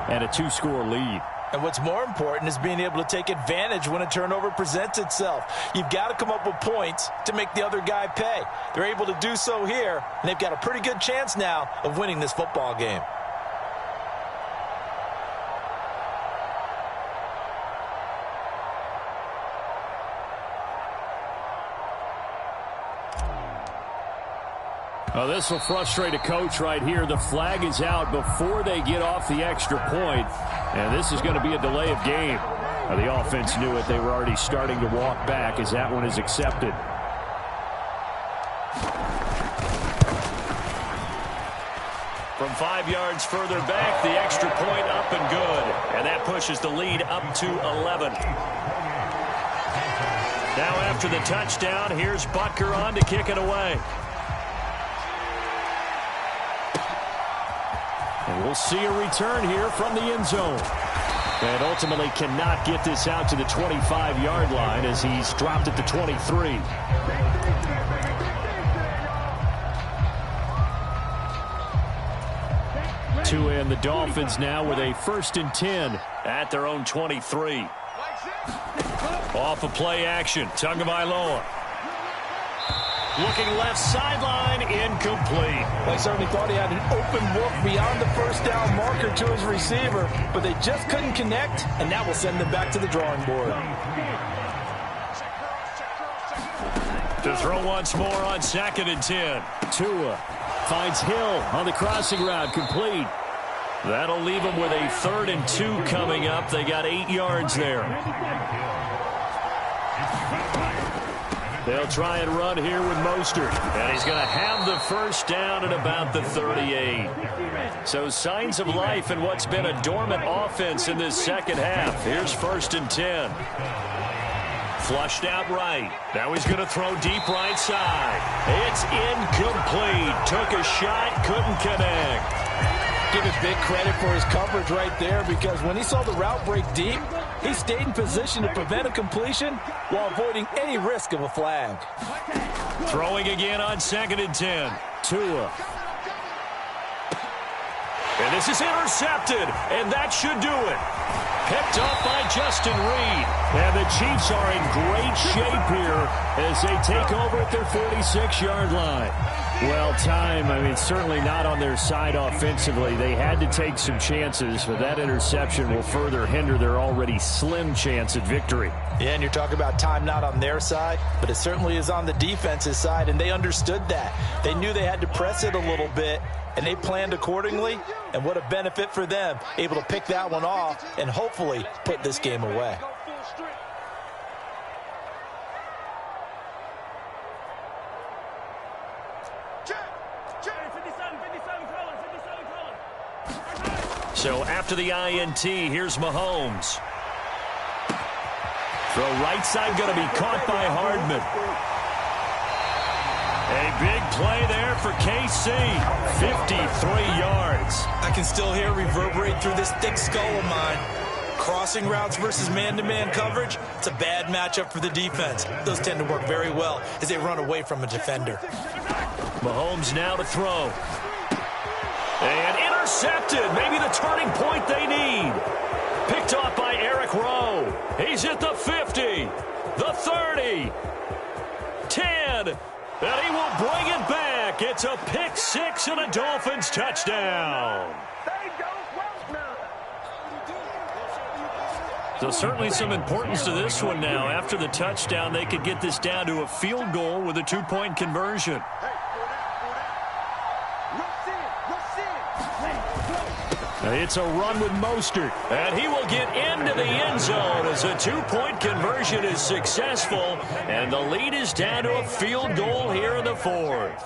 and a 2-score lead. And what's more important is being able to take advantage when a turnover presents itself. You've got to come up with points to make the other guy pay. They're able to do so here, and they've got a pretty good chance now of winning this football game. Well, this will frustrate a coach right here. The flag is out before they get off the extra point, and this is going to be a delay of game. Now, the offense knew it. They were already starting to walk back as that one is accepted. From 5 yards further back, the extra point up and good, and that pushes the lead up to 11. Now after the touchdown, here's Butker on to kick it away. And we'll see a return here from the end zone. And ultimately cannot get this out to the 25-yard line as he's dropped at the 23. Tua and the Dolphins now with a 1st and 10 at their own 23. Off of play action, Tagovailoa. Looking left sideline, incomplete. They certainly thought he had an open look beyond the first down marker to his receiver, but they just couldn't connect, and that will send them back to the drawing board. To throw once more on 2nd and 10. Tua finds Hill on the crossing route, complete. That'll leave them with a 3rd and 2 coming up. They got 8 yards there. They'll try and run here with Mostert. And he's going to have the first down at about the 38. So signs of life in what's been a dormant offense in this second half. Here's 1st and 10. Flushed out right. Now he's going to throw deep right side. It's incomplete. Took a shot, couldn't connect. Give it big credit for his coverage right there, because when he saw the route break deep, he stayed in position to prevent a completion while avoiding any risk of a flag. Throwing again on 2nd and 10. Tua. And this is intercepted, and that should do it. Picked up by Justin Reed. And the Chiefs are in great shape here as they take over at their 46-yard line. Well, certainly not on their side offensively. They had to take some chances, but that interception will further hinder their already slim chance at victory. Yeah, and you're talking about time not on their side, but it certainly is on the defense's side, and they understood that. They knew they had to press it a little bit, and they planned accordingly, and what a benefit for them, able to pick that one off and hopefully put this game away. So after the INT, here's Mahomes. Throw right side going to be caught by Hardman. A big play there for KC. 53 yards. I can still hear reverberate through this thick skull of mine. Crossing routes versus man-to-man coverage, it's a bad matchup for the defense. Those tend to work very well as they run away from a defender. Mahomes now to throw. And intercepted. Maybe the turning point they need. Picked off by Eric Rowe. He's at the 50, the 30, 10, and he will bring it back. It's a pick six and a Dolphins touchdown. So certainly some importance to this one now. After the touchdown, they could get this down to a field goal with a two-point conversion. It's a run with Mostert, and he will get into the end zone as a two-point conversion is successful, and the lead is down to a field goal here in the fourth.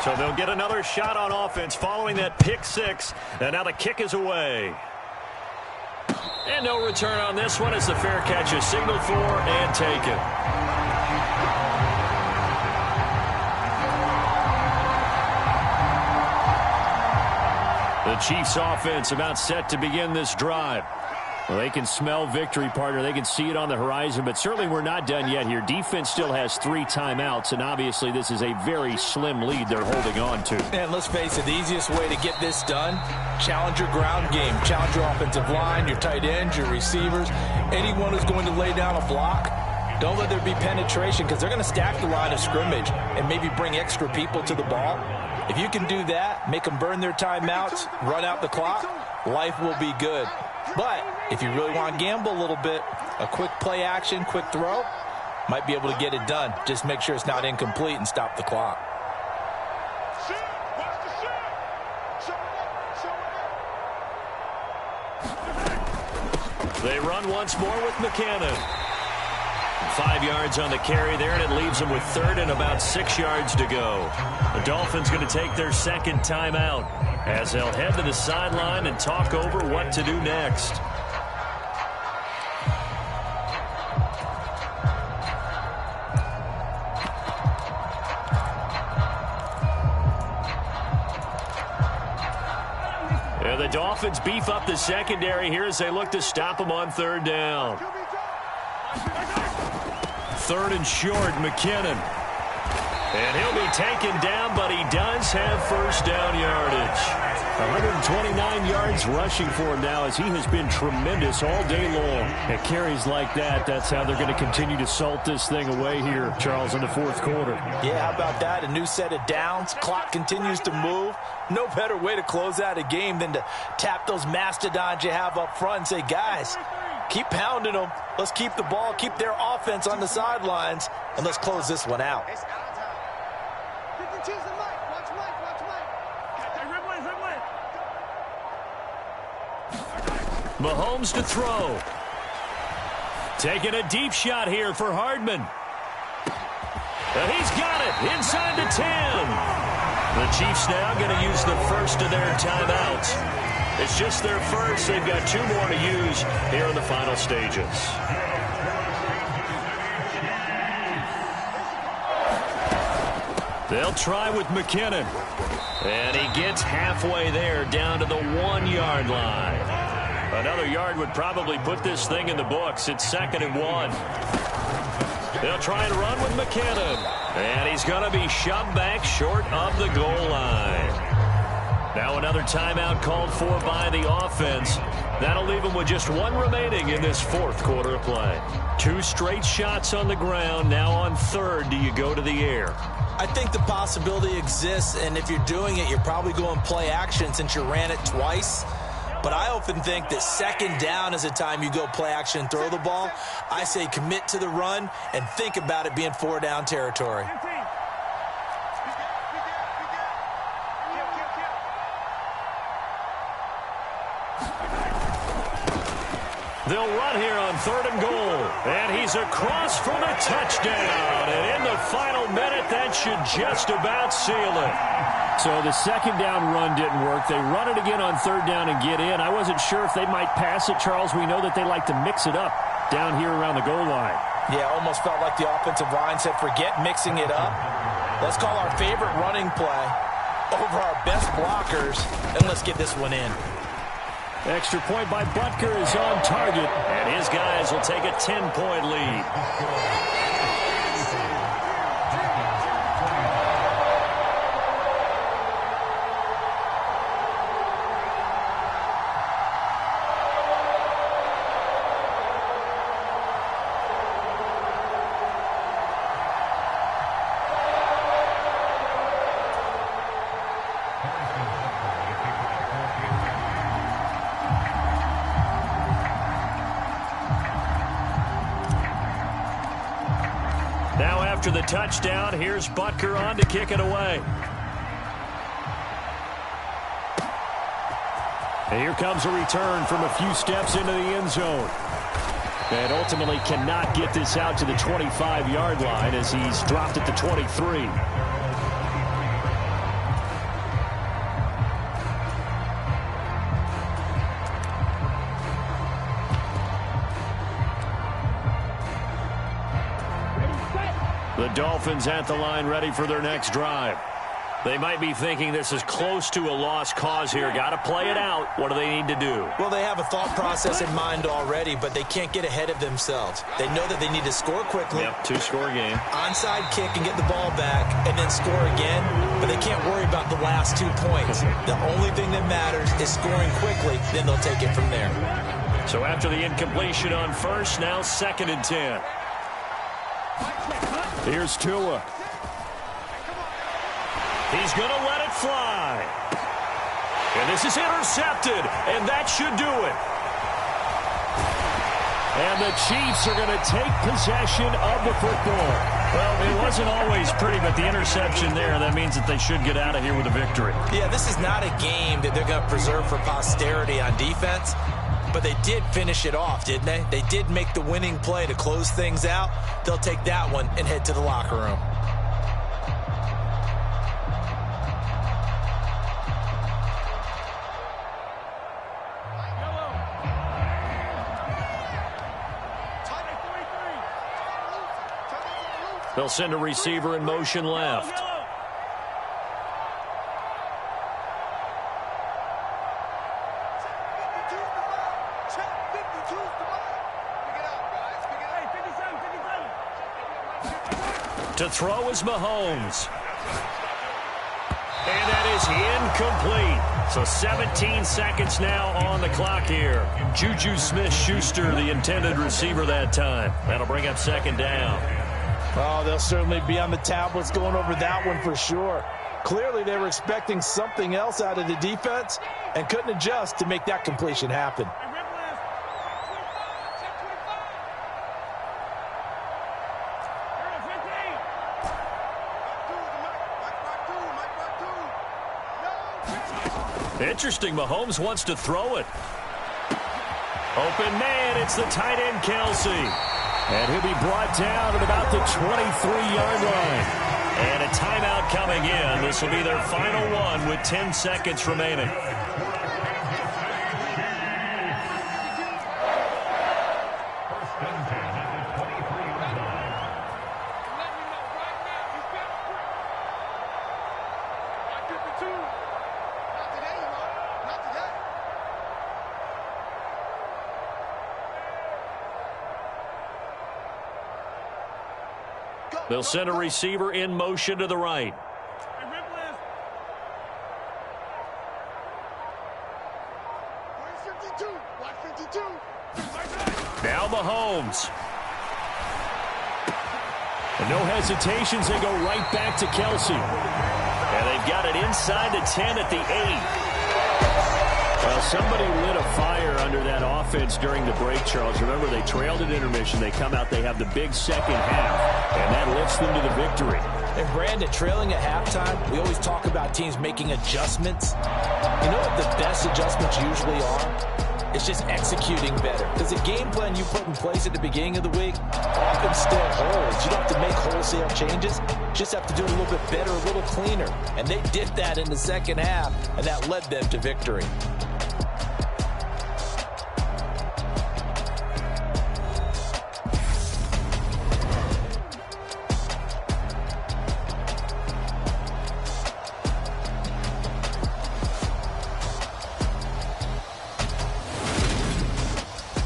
So they'll get another shot on offense following that pick six. And now the kick is away. And no return on this one as the fair catch is signaled for and taken. The Chiefs offense about set to begin this drive. Well, they can smell victory, partner. They can see it on the horizon, but certainly we're not done yet here. Defense still has 3 timeouts, and obviously this is a very slim lead they're holding on to. And let's face it, the easiest way to get this done, challenge your ground game. Challenge your offensive line, your tight ends, your receivers, anyone who's going to lay down a block. Don't let there be penetration because they're going to stack the line of scrimmage and maybe bring extra people to the ball. If you can do that, make them burn their timeouts, run out the clock, life will be good. But if you really want to gamble a little bit, a quick play action, quick throw, might be able to get it done. Just make sure it's not incomplete and stop the clock. They run once more with McKinnon. 5 yards on the carry there, and it leaves them with 3rd and about 6 yards to go. The Dolphins going to take their second timeout as they'll head to the sideline and talk over what to do next. And the Dolphins beef up the secondary here as they look to stop them on 3rd down. 3rd and short, McKinnon. And he'll be taken down, but he does have first down yardage. 129 yards rushing for him now as he has been tremendous all day long. At carries like that, that's how they're going to continue to salt this thing away here, Charles, in the 4th quarter. Yeah, how about that? A new set of downs. Clock continues to move. No better way to close out a game than to tap those mastodons you have up front and say, guys, keep pounding them. Let's keep the ball, keep their offense on the sidelines, and let's close this one out. Mahomes to throw. Taking a deep shot here for Hardman. And he's got it inside the 10. The Chiefs now going to use the first of their timeouts. It's just their first. They've got 2 more to use here in the final stages. They'll try with McKinnon. And he gets halfway there down to the 1-yard line. Another yard would probably put this thing in the books. It's 2nd and 1. They'll try and run with McKinnon. And he's going to be shoved back short of the goal line. Now another timeout called for by the offense. That'll leave them with just 1 remaining in this 4th quarter of play. 2 straight shots on the ground. Now on 3rd, do you go to the air? I think the possibility exists, and if you're doing it, you're probably going play action since you ran it twice. But I often think that 2nd down is the time you go play action and throw the ball. I say commit to the run and think about it being 4-down territory. They'll run here on 3rd and goal. And he's across for the touchdown. And in the final minute, that should just about seal it. So the 2nd down run didn't work. They run it again on 3rd down and get in. I wasn't sure if they might pass it, Charles. We know that they like to mix it up down here around the goal line. Yeah, almost felt like the offensive line said, forget mixing it up. Let's call our favorite running play over our best blockers, and let's get this one in. Extra point by Butker is on target, and his guys will take a 10-point lead. After the touchdown, here's Butker on to kick it away. And here comes a return from a few steps into the end zone. And ultimately cannot get this out to the 25-yard line as he's dropped at the 23. The Dolphins at the line ready for their next drive. They might be thinking this is close to a lost cause here. Got to play it out. What do they need to do? Well, they have a thought process in mind already, but they can't get ahead of themselves. They know that they need to score quickly. Yep, two-score game. Onside kick and get the ball back and then score again, but they can't worry about the last 2 points. The only thing that matters is scoring quickly, then they'll take it from there. So after the incompletion on first, now 2nd and 10. Here's Tua. He's going to let it fly. And this is intercepted, and that should do it. And the Chiefs are going to take possession of the football. Well, it wasn't always pretty, but the interception there, that means that they should get out of here with a victory. Yeah, this is not a game that they're going to preserve for posterity on defense, but they did finish it off, didn't they? They did make the winning play to close things out. They'll take that one and head to the locker room. They'll send a receiver in motion left. To throw is Mahomes. And that is incomplete. So 17 seconds now on the clock here. Juju Smith-Schuster, the intended receiver that time. That'll bring up 2nd down. Oh, they'll certainly be on the tablets going over that one for sure. Clearly, they were expecting something else out of the defense and couldn't adjust to make that completion happen. Interesting. Mahomes wants to throw it. Open man. It's the tight end, Kelce. And he'll be brought down at about the 23-yard line. And a timeout coming in. This will be their final one with 10 seconds remaining. They'll send a receiver in motion to the right. Now Mahomes. And no hesitations. They go right back to Kelce. And they've got it inside the 10 at the 8. Well, somebody lit a fire under that offense during the break, Charles. Remember, they trailed at intermission. They come out, they have the big second half, and that lifts them to the victory. And Brandon, trailing at halftime, we always talk about teams making adjustments. You know what the best adjustments usually are? It's just executing better. Because the game plan you put in place at the beginning of the week often still holds. You don't have to make wholesale changes. You just have to do it a little bit better, a little cleaner. And they did that in the second half, and that led them to victory.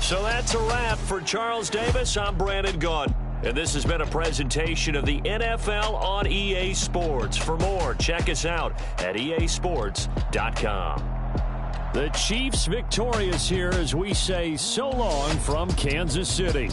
So that's a wrap for Charles Davis. I'm Brandon Gaudin. And this has been a presentation of the NFL on EA Sports. For more, check us out at easports.com. The Chiefs victorious here as we say so long from Kansas City.